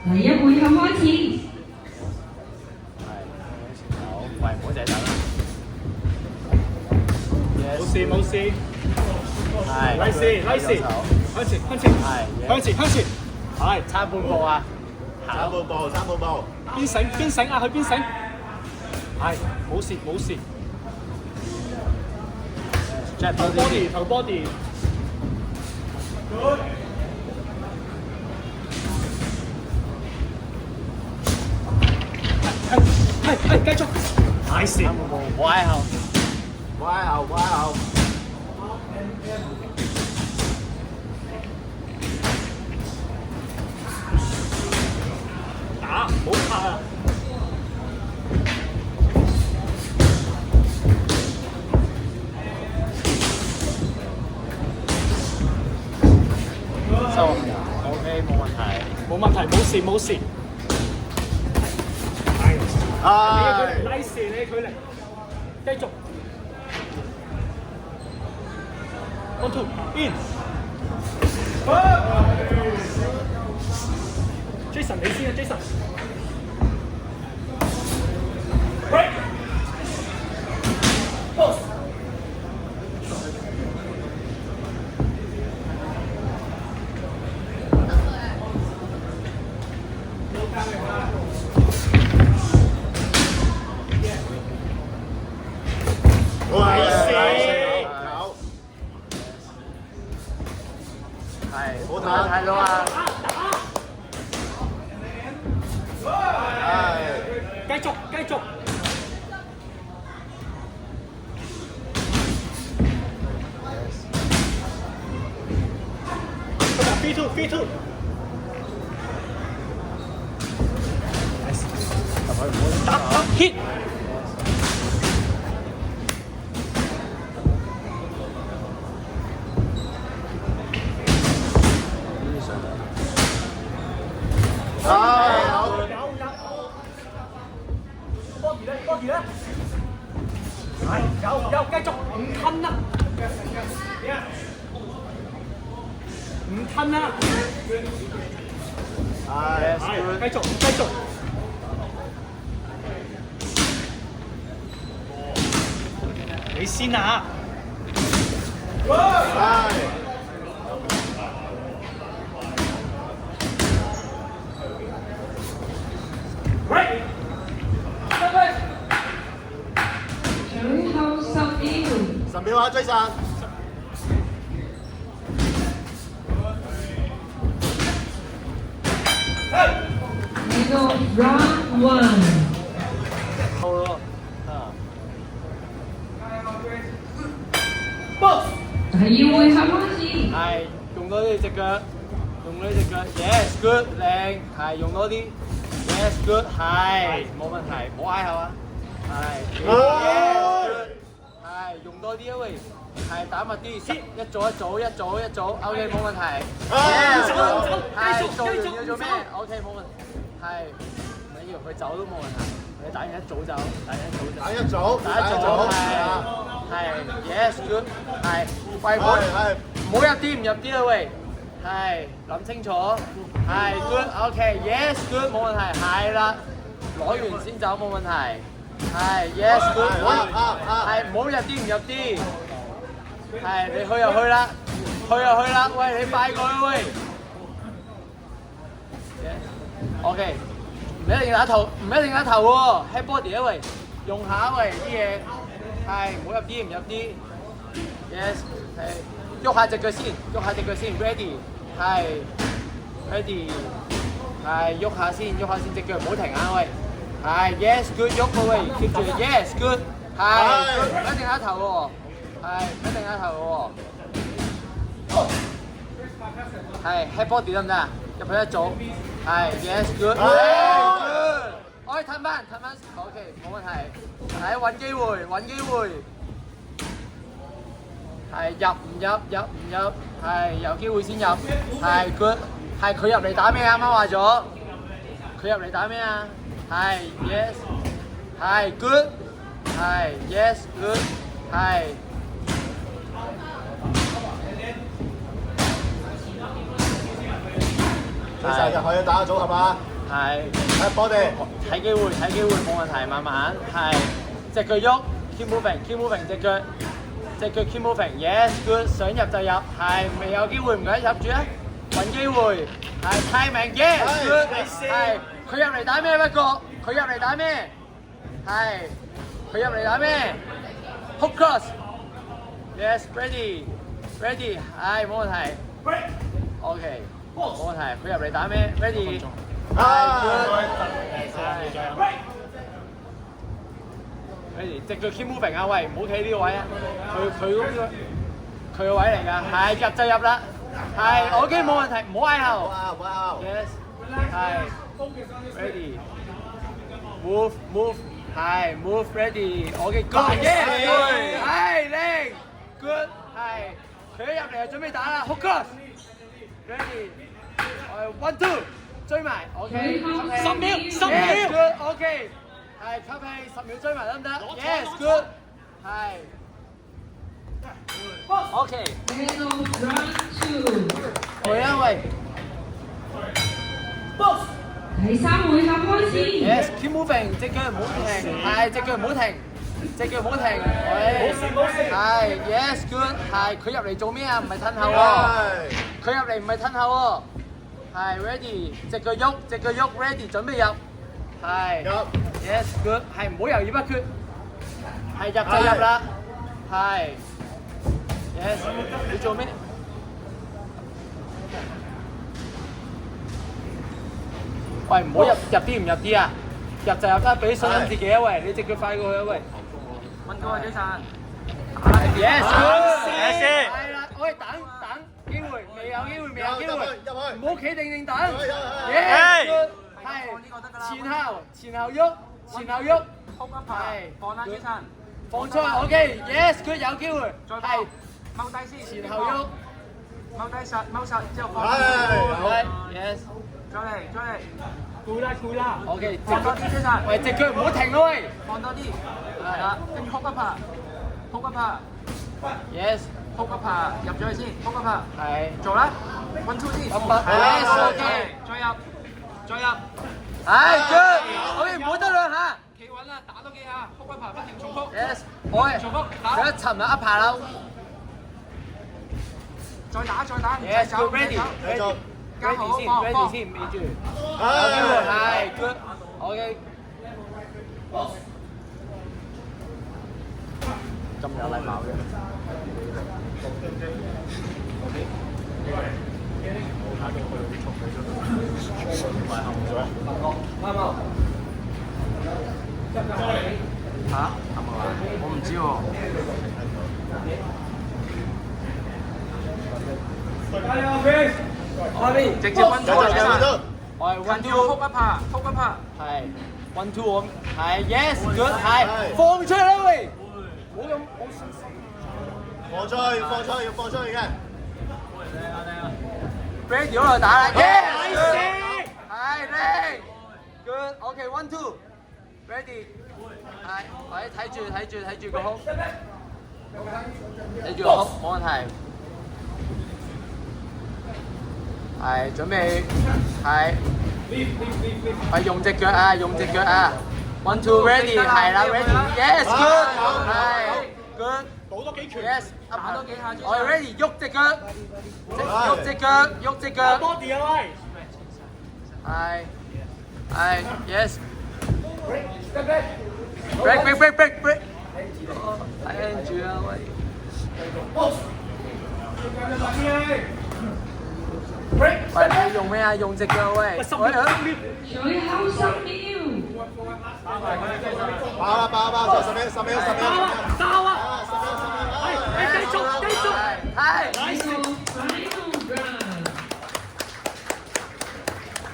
第一回合開始。好，喂，唔好淨係等啦。冇事冇事，係。拉線拉線，向前向前，係。向前向前，係差半步啊！三步步，三步步。邊繩邊繩啊，去邊繩，係冇事冇事，頭 body 頭 body。係繼續，大線，三步步，冇挨後。歪後，歪後。打，唔好拍啊！收，OK，冇問題。冇問題，冇事冇事。係，係。拉線你距離，繼續。One two in。Jason 你先啊 ，Jason。Break。Pause。係，冇睇到啊！繼續繼續。B two B two。打 hit。body 咧，係有繼續唔吞啦，唔吞啦，係繼續繼續，你先啊！10秒啊，追殺！嚟到 round one。好咯，啊。Box。第二回合開始。係用多啲隻腳，用多啲隻腳 ，yes good 靚，係用多啲 ，yes good 係冇問題，冇嗌口啊，係 yes good 係用多啲啊喂，係打密啲，一組一組一組一組 ，OK 冇問題，yes good 係做完要做咩 ？OK 冇問題，係唔緊要，佢走都冇問題，你打完一組走，打完一組走，打一組，打一組係 yes good 係。喂，唔好入啲唔入啲啦喂，係諗清楚，係 good，OK，yes good 冇問題，係啦，攞完先走冇問題，係 yes good，係唔好入啲唔入啲，係你去就去啦，去就去啦，喂你快過啦喂 ，OK， 唔一定打頭，唔一定打頭喎 ，head body 啊喂，用下喂啲嘢，係唔好入啲唔入啲。Yes， 係喐下隻腳先，喐下隻腳先 ，ready， 係 ready， 係喐下先，喐下先，隻腳唔好停啊喂，係 yes good 喐個喂，keep 住 yes good， 係 good， 唔一定打頭喎，係唔一定打頭喎，係 head body 得唔得啊？入去一組，係 yes good， good， 可以褪翻，OK 冇問題，係揾機會，揾機會。係入唔入，入唔入，係有機會先入，係 good， 係佢入嚟打咩？啱啱話咗，佢入嚟打咩啊？係 yes， 係 good， 係 yes good， 係。追殺入去打個組合嘛？係係波地，睇機會冇問題，慢慢係隻腳喐 ，keep moving，keep moving 隻腳 keep moving，yes good， 想入就入，係未有機會唔緊入住啊，揾機會係 timing，yes good， 係佢入嚟打咩不過？佢入嚟打咩？係佢入嚟打咩 ？hook cross，yes ready，係冇問題 ，OK。冇問題，佢入嚟打咩 ？Ready， Ready， 隻腳 keep moving 啊！喂，唔好企呢個位啊！佢個位嚟㗎，係入就入啦，係 OK 冇問題，唔好嗌後。Yes， 係 Ready，move， 係 move ready，OK go yes， 係靚 good， 係佢一入嚟就準備打啦 ，hook cross。Ready， 1 2， 追埋 ，OK， 10秒，yes good，OK， 係吸氣10秒追埋得唔得 ？Yes good， 係 ，OK， Middle round 2。回啊喂 第3回合開始。，Yes keep moving， 隻腳唔好停，係隻腳唔好停，喂，係 Yes good， 係佢入嚟做咩啊？唔係褪後喎。佢入嚟唔係褪後喎，係 ready， 隻腳喐 ready， 準備入，係 yes good， 係唔好猶豫不決，係入就入啦，係 yes， 你做咩？喂，唔好入啲唔入啲啊！入就入得，俾信心自己啊！喂，你隻腳快過去啊！喂，問過幾散？ yes good， 先係啦，喂等機會，未有機會，唔好企定等。係 yes good， 係前後喐，空一排，放啦幾散？放出去 OK yes good， 有機會，再係踎低先，前後喐，踎低踎實之後放。係 yes 再嚟，攰啦。 OK， 放多啲幾散？喂隻腳唔好停咯喂，放多啲，係啦，跟住哭一拍yes 入咗去先，哭一拍，係做啦，1 2 先，一拍 yes OK， 再入，係 good OK， 唔好得兩下企穩啦，打多幾下，哭一拍不停重複， yes 喂，佢一沉啦一拍啦再打，唔 yes 使走， good ready 加好 ready 先，未住，有機會係 good OK。咁有禮貌嘅。嚇？我唔知喎。直接1 2幾散？我係 1 近 2， 住哭一拍，係 1 2我係 yes good 係放出嚟啦喂，冇咁好信心。放出去要放出去嘅。Ready 嗰度打啦 yes good 係靚 good OK 1 2 ready 係喂睇住個胸，睇住個胸冇問題。係準備係，係用隻腳啊！1 2 ready 係啦 ready yes good 係 good 補多幾拳 yes 打多幾下先。我係 ready 喐隻腳，多啲啊喂！係 yes break 睇住啊喂！喂，你用咩啊？用隻腳喂！最後10秒。爆，10秒。